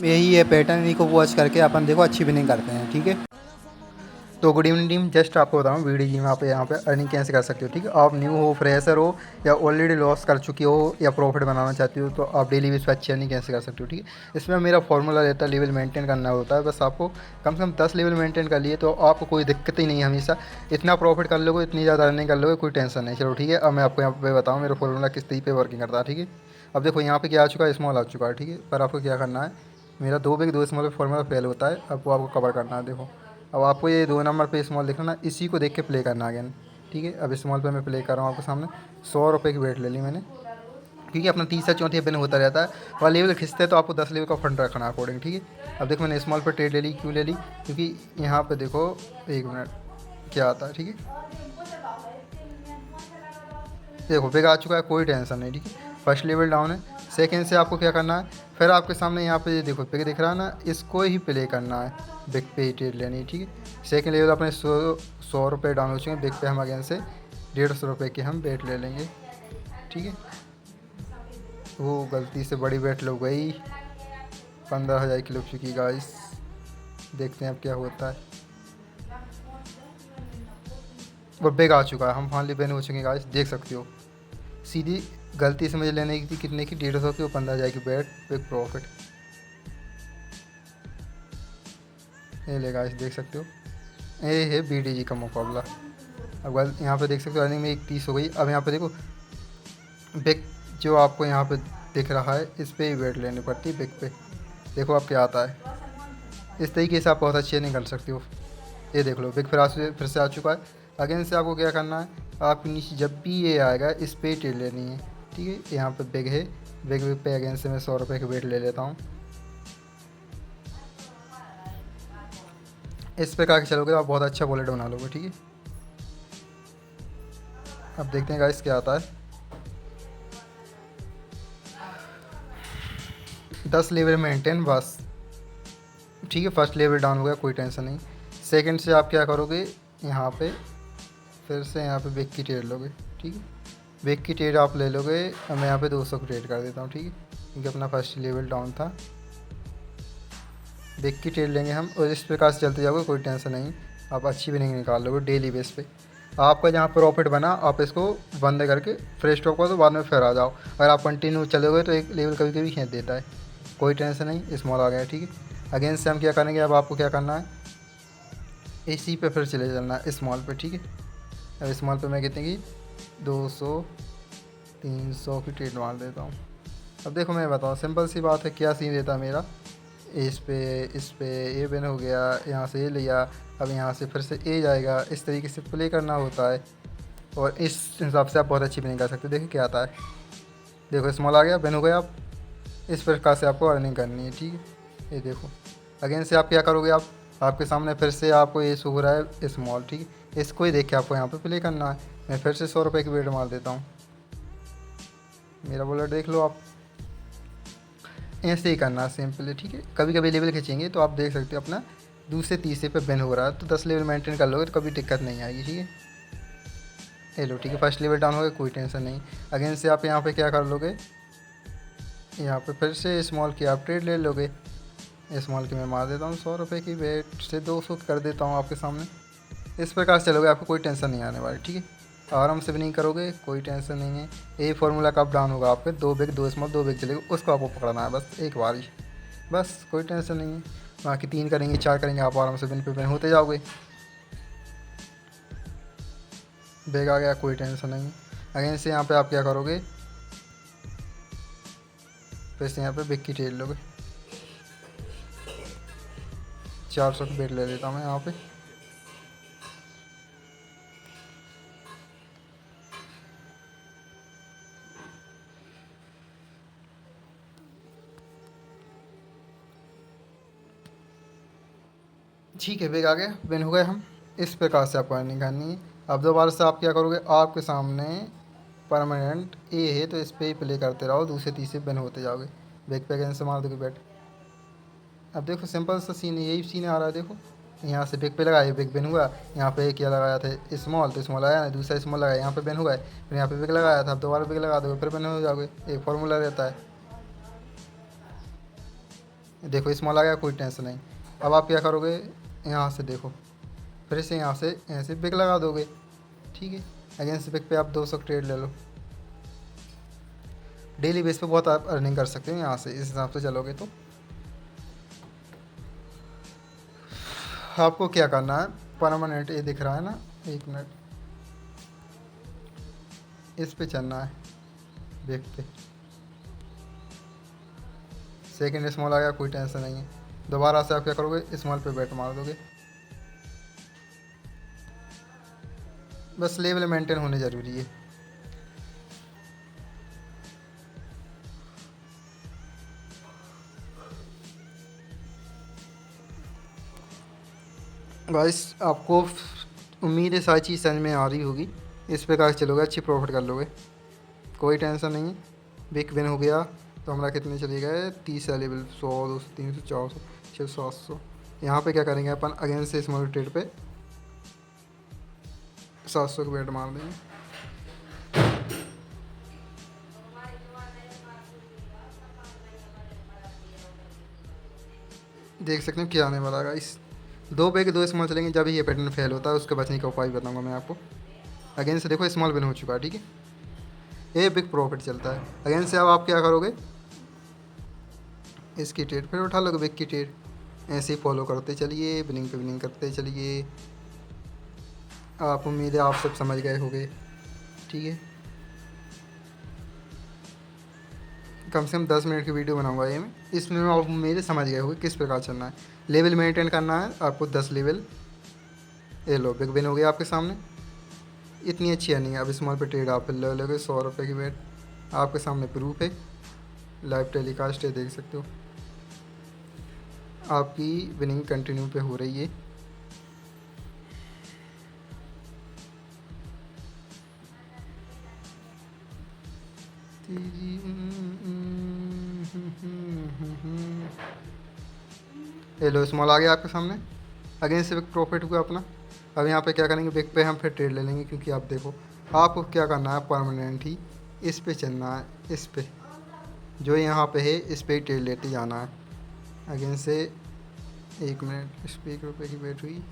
यही है पैटर्न, इन्हीं को वॉच करके अपन देखो अच्छी विनिंग करते हैं। ठीक है, तो गुड इवनिंग टीम, जस्ट आपको बताऊँ वीडियो जी में आप यहाँ पे अर्निंग कैसे कर सकते हो। ठीक है, आप न्यू हो, फ्रेशर हो, या ऑलरेडी लॉस कर चुके हो, या प्रॉफिट बनाना चाहते हो, तो आप डेली बेस पर अच्छी अर्निंग कैसे कर सकते हो। ठीक है, इसमें मेरा फॉर्मूला रहता है, लेवल मेंटेन करना होता है। बस आपको कम से कम 10 लेवल मेंटेन कर लिए तो आपको कोई दिक्कत ही नहीं है। हमेशा इतना प्रॉफिट कर लोगे, इतनी ज़्यादा अर्निंग कर लोगे, कोई टेंशन नहीं। चलो ठीक है, अब मैं आपको यहाँ पे बताऊँ मेरा फॉर्मूला किस तरीके पे वर्किंग करता है। ठीक है, अब देखो यहाँ पे क्या आ चुका है, स्मॉल आ चुका है। ठीक है, पर आपको क्या करना है, मेरा 2 बिग 2 स्मॉल फॉर्मूला फेल होता है, अब वो आपको कवर करना है। देखो, अब आपको ये 2 नंबर पे स्मॉल दिख रहा है ना, इसी को देख के प्ले करना है अगेन। ठीक है, अब स्मॉल पे मैं प्ले कर रहा हूँ आपके सामने। 100 रुपये की वेट ले ली मैंने, क्योंकि अपना तीसरा चौथी बिन होता रहता है, और लेवल खिंचते हैं तो आपको 10 लेवल का फंड रखना है अकॉर्डिंग। ठीक है, अब देखो मैंने स्मॉल पर ट्रेड ले ली, क्यों ले ली, क्योंकि यहाँ पे देखो, एक मिनट, क्या आता है। ठीक है, देखो बिग आ चुका है, कोई टेंशन नहीं। ठीक है, फर्स्ट लेवल डाउन है। सेकंड से आपको क्या करना है, फिर आपके सामने यहाँ पे देखो बिग दिख रहा है ना, इसको ही प्ले करना है, बिग पे ही ट्रेड लेनी है। ठीक है, सेकंड लेवल अपने 100 रुपये डाउन हो चुके हैं, बिग पे हम अगेन से 150 रुपये की हम बेट ले लेंगे। ठीक है, वो गलती से बड़ी बेट लग गई, 15,000 की लग चुकी गाइस। देखते हैं अब क्या होता है। वो बिग आ चुका है, हम फाइनली बैन हो चुके हैं गाइस, देख सकते हो। सीधी गलती से मुझे लेने की थी, कितने की, 150 की, वो 15,000 की बेट, बिग प्रॉफिट। ये ले गाइस, देख सकते हो, ये है BDG का मुकाबला। अब गलत यहाँ पे देख सकते हो, अर्निंग में 30 हो गई। अब यहाँ पे देखो बिग जो आपको यहाँ पे दिख रहा है, इस पर ही बेट लेनी पड़ती है, बिग पे। देखो अब क्या आता है, इस तरीके से आप बहुत अच्छी अर्निंग कर सकते हो। ये देख लो, बिग फिर से आ चुका है। अगेन से आपको क्या करना है, आप नीचे जब भी ये आएगा इस पे ट्रेड लेनी है। ठीक है, यहाँ पे बिग है, बिग पे अगेन से मैं 100 रुपये की वेट ले लेता हूँ। इस प्रकार के चलोगे तो आप बहुत अच्छा वॉलेट बना लोगे। ठीक है, अब देखते हैं गाइस क्या आता है। 10 लेवल मेंटेन बस। ठीक है, फर्स्ट लेवल डाउन हो गया, कोई टेंशन नहीं। सेकंड से आप क्या करोगे, यहाँ पे फिर से यहाँ पे बिग की ट्रेड लोगे। ठीक है, बिग की ट्रेड आप ले लोगे। अब मैं यहाँ पे 200 की ट्रेड कर देता हूँ। ठीक है, क्योंकि अपना फर्स्ट लेवल डाउन था। बिग की ट्रेड लेंगे हम, और इस प्रकार से चलते जाओगे, कोई टेंशन नहीं, आप अच्छी भी नहीं निकाल लोगे डेली बेस पे। आपका जहाँ प्रॉफिट बना आप इसको बंद करके फ्रेश स्टॉक को तो बाद में फिर आ जाओ। अगर आप कंटिन्यू चलोगे तो एक लेवल कभी कभी खींच देता है, कोई टेंशन नहीं। स्मॉल आ गया। ठीक है, अगेन से हम क्या करेंगे, अब आपको क्या करना है, इसी पे फिर चले चलना है स्मॉल पे। ठीक है, अब स्मॉल पे मैं कितने की, 200 300 की ट्रेड मार देता हूँ। अब देखो मैं बताऊँ, सिंपल सी बात है, क्या सीन देता है मेरा, इस पे ए बिन हो गया, यहाँ से ए लिया, अब यहाँ से फिर से ए जाएगा, इस तरीके से प्ले करना होता है। और इस हिसाब से आप बहुत अच्छी बिनिंग कर सकते हो। देखिए क्या आता है, देखो स्मॉल आ गया, बिन हो गया। आप इस प्रकार से आपको अर्निंग करनी है। ठीक है, ये देखो अगेन से आप क्या करोगे, आप आपके सामने फिर से आपको ये शो हो रहा है स्मॉल। ठीक है, इसको ही देख के आपको यहाँ पे प्ले करना है। मैं फिर से 100 रुपये की बेट मार देता हूँ, मेरा बॉलर देख लो आप। ऐसे ही करना है सिंपली। ठीक है, कभी कभी लेवल खींचेंगे तो आप देख सकते हो अपना दूसरे तीसरे पे बिन हो रहा है, तो 10 लेवल मेंटेन कर लोगे तो कभी दिक्कत नहीं आएगी। ठीक है, ये लो। ठीक है, फर्स्ट लेवल डाउन हो गया, कोई टेंशन नहीं। अगेन से आप यहाँ पे क्या कर लोगे, यहाँ पे फिर से स्मॉल की आप ट्रेड ले लोगे। स्मॉल की मैं मार देता हूँ 100 रुपये की बेट से 200 कर देता हूँ आपके सामने। इस प्रकार से चलोगे, आपको कोई टेंशन नहीं आने वाली। ठीक है, आराम से भी नहीं करोगे, कोई टेंशन नहीं है। ये फार्मूला कब डाउन होगा आपके, 2 बिग 2 स्मॉल 2 बिग चलेगा, उसको आपको पकड़ना है बस एक बार ही, बस कोई टेंशन नहीं है। बाकी 3 करेंगे 4 करेंगे, आप आराम से बिन पे बिन होते जाओगे। बेग आ गया, कोई टेंशन नहीं है। अगेन से यहाँ पे आप क्या करोगे, फिर से यहाँ पे बिग की ट्रेड लोगे। 400 की बेट ले लेता हूँ मैं यहाँ पे। ठीक है, बेग आ गया, विन हो गए हम। इस प्रकार से आपको अर्निंग करनी है। अब दोबारा से आप क्या करोगे, आपके सामने परमानेंट ए है तो इस पर ही प्ले करते रहो, दूसरे तीसरे विन होते जाओगे। बैक पे अगेन से मार दोगे बैट। अब देखो सिंपल सा सीन है, यही सीन आ रहा है। देखो यहाँ से बिग पे लगाया, बिग बिन हुआ। यहाँ पे क्या लगाया था स्मॉल, तो स्मॉल आया ना, दूसरा स्मॉल लगाया, यहाँ पे बिन हुआ है। फिर यहाँ पे बिग लगाया था, अब दोबारा बिग लगा दोगे, फिर बिन हो जाओगे। एक फार्मूला रहता है। देखो स्मॉल आ गया, कोई टेंशन नहीं। अब आप क्या करोगे, यहाँ से देखो, फिर से यहाँ से ऐसे बिग लगा दोगे, ठीक है। अगेंस्ट बिग पे आप 200 ट्रेड ले लो। डेली बेस पे बहुत आप अर्निंग कर सकते हो यहाँ से, इस हिसाब से चलोगे तो। आपको क्या करना है, परमानेंट ये दिख रहा है ना, 1 मिनट, इस पे चलना है, बेक पे। सेकंड स्मॉल आ गया, कोई टेंशन नहीं है। दोबारा से आप क्या करोगे, स्मॉल पे बैट मार दोगे। बस लेवल मेंटेन होने ज़रूरी है। गाइस आपको उम्मीद है सारी चीज़ समझ में आ रही होगी। इस प्रकार से चलोगे, अच्छी प्रॉफिट कर लोगे, कोई टेंशन नहीं है। बिग विन हो गया तो हमारा कितने चले गए, 30 लेवल, 100, 200, 300, 400, 600, 700। यहाँ पे क्या करेंगे अपन, अगेंस्ट से स्मॉल ट्रेड पे 700 का बेट मार देंगे। देख सकते हो क्या आने वाला है इस 2 पे के 2 स्मॉल चलेंगे। जब ये पैटर्न फेल होता है उसके बचने का उपाय बताऊंगा मैं आपको। अगेंस्ट से देखो स्मॉल विन हो चुका है, ठीक है, ये बिग प्रॉफिट चलता है। अगेंस्ट से अब आप क्या करोगे, इसकी ट्रेड फिर उठा लोगे, बिग की ट्रेड। ऐसे ही फॉलो करते चलिए, विनिंग पे विनिंग करते चलिए। आप उम्मीद है आप सब समझ गए होंगे, ठीक है। कम से कम 10 मिनट की वीडियो बनाऊंगा ये मैं, इसमें आप मेरे समझ गए होंगे किस प्रकार चलना है। लेवल मेंटेन करना है आपको, 10 लेवल। ये लो बिग विन हो गया आपके सामने। इतनी अच्छी अर्निंग है। अब स्मॉल पे ट्रेड आप ले लोगे, 100 रुपये की बेट आपके सामने प्रूफ है, लाइव टेलीकास्ट है, देख सकते हो। आपकी विनिंग कंटिन्यू पे हो रही है। ये लो स्मॉल आ गया आपके सामने, अगेंस्ट से बिग प्रॉफिट हुआ अपना। अब यहाँ पे क्या करेंगे, बिग पे हम फिर ट्रेड ले लेंगे, क्योंकि आप देखो आपको क्या करना है, परमानेंट ही इस पे चलना है, इस पे जो यहाँ पे है इस पे ही ट्रेड लेते जाना है। अगेंस्ट से 1 मिनट, इस पे 1 रुपये की बेट हुई,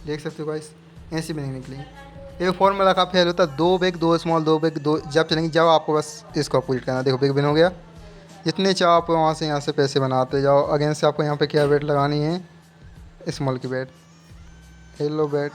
देख सकते हो गाइस, ऐसे भी नहीं निकलेंगे। एक फॉर्मूला का फेल होता है, 2 बिग 2 स्मॉल, 2 बिग 2 जब चलेंगे, जब आपको बस इसको अपोजिट करना। देखो बिग विन हो गया, जितने चाहो आप वहाँ से यहाँ से पैसे बनाते जाओ। अगेंस्ट से आपको यहाँ पे क्या बेट लगानी है, स्मॉल की बेट, येलो बेट।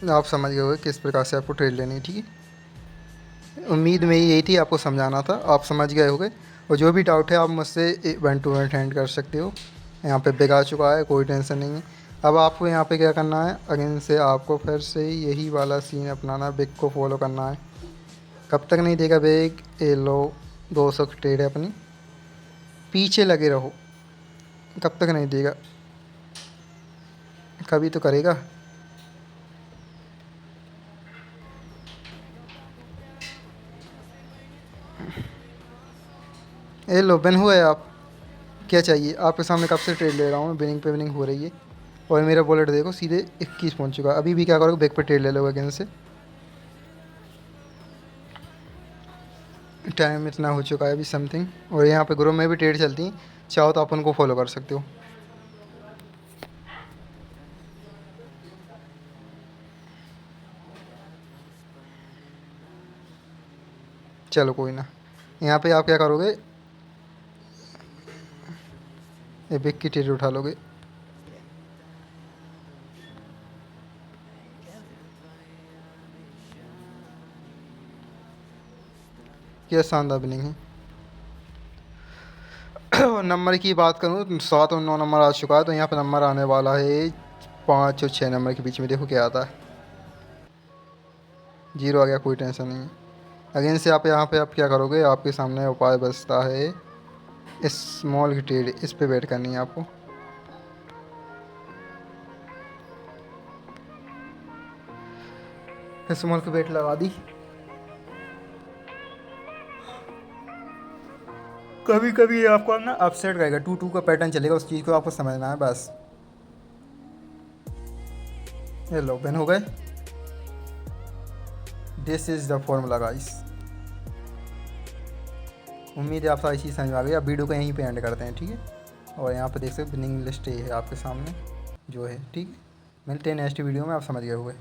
आप समझ गए होंगे किस प्रकार से आपको ट्रेड लेनी है, ठीक है। उम्मीद मेरी यही थी, आपको समझाना था, आप समझ गए होंगे। और जो भी डाउट है आप मुझसे 1 to 1 हैंड कर सकते हो। यहाँ पे बिग आ चुका है, कोई टेंशन नहीं है। अब आपको यहाँ पे क्या करना है, अगेन से आपको फिर से यही वाला सीन अपनाना है, बिग को फॉलो करना है। कब तक नहीं देगा बिग, ये लो 200 की ट्रेड है अपनी, पीछे लगे रहो, कब तक नहीं देगा, कभी तो करेगा। ये लो विन हुआ है। आप क्या चाहिए, आपके सामने कब से ट्रेड ले रहा हूँ मैं, विनिंग पे विनिंग हो रही है। और मेरा वॉलेट देखो सीधे 21 पहुँच चुका है। अभी भी क्या करोगे, बैक पे ट्रेड ले लोगे अगेन से। टाइम इतना हो चुका है अभी समथिंग। और यहाँ पे ग्रुप में भी ट्रेड चलती हैं, चाहो तो आप उनको फॉलो कर सकते हो। चलो कोई ना, यहाँ पे आप क्या करोगे, ये बिग की ट्रेड उठा लोगे। क्या शानदार बिनिंग है। और नंबर की बात करूँ तो 7 और 9 नंबर आ चुका है, तो यहाँ पे नंबर आने वाला है 5 और 6 नंबर के बीच में। देखो क्या आता है, 0 आ गया, कोई टेंशन नहीं है। अगेन से आप यहाँ पे आप क्या करोगे, आपके सामने उपाय बचता है, इस स्मॉल की ट्रेड इस पे वेट करनी है आपको। स्मॉल की वेट लगा दी। कभी कभी आपको ना अपसेट करेगा, 2-2 का पैटर्न चलेगा, उस चीज़ को आपको समझना है बस। ये लो ओपन हो गए। This is the formula guys. उम्मीद है आप सारी चीज़ समझ में आ गई। अब वीडियो को यहीं पे एंड करते हैं, ठीक है। और यहाँ पे देख सकते विनिंग लिस्ट ये है आपके सामने जो है, ठीक है। मिलते हैं नेक्स्ट वीडियो में, आप समझ गए होंगे।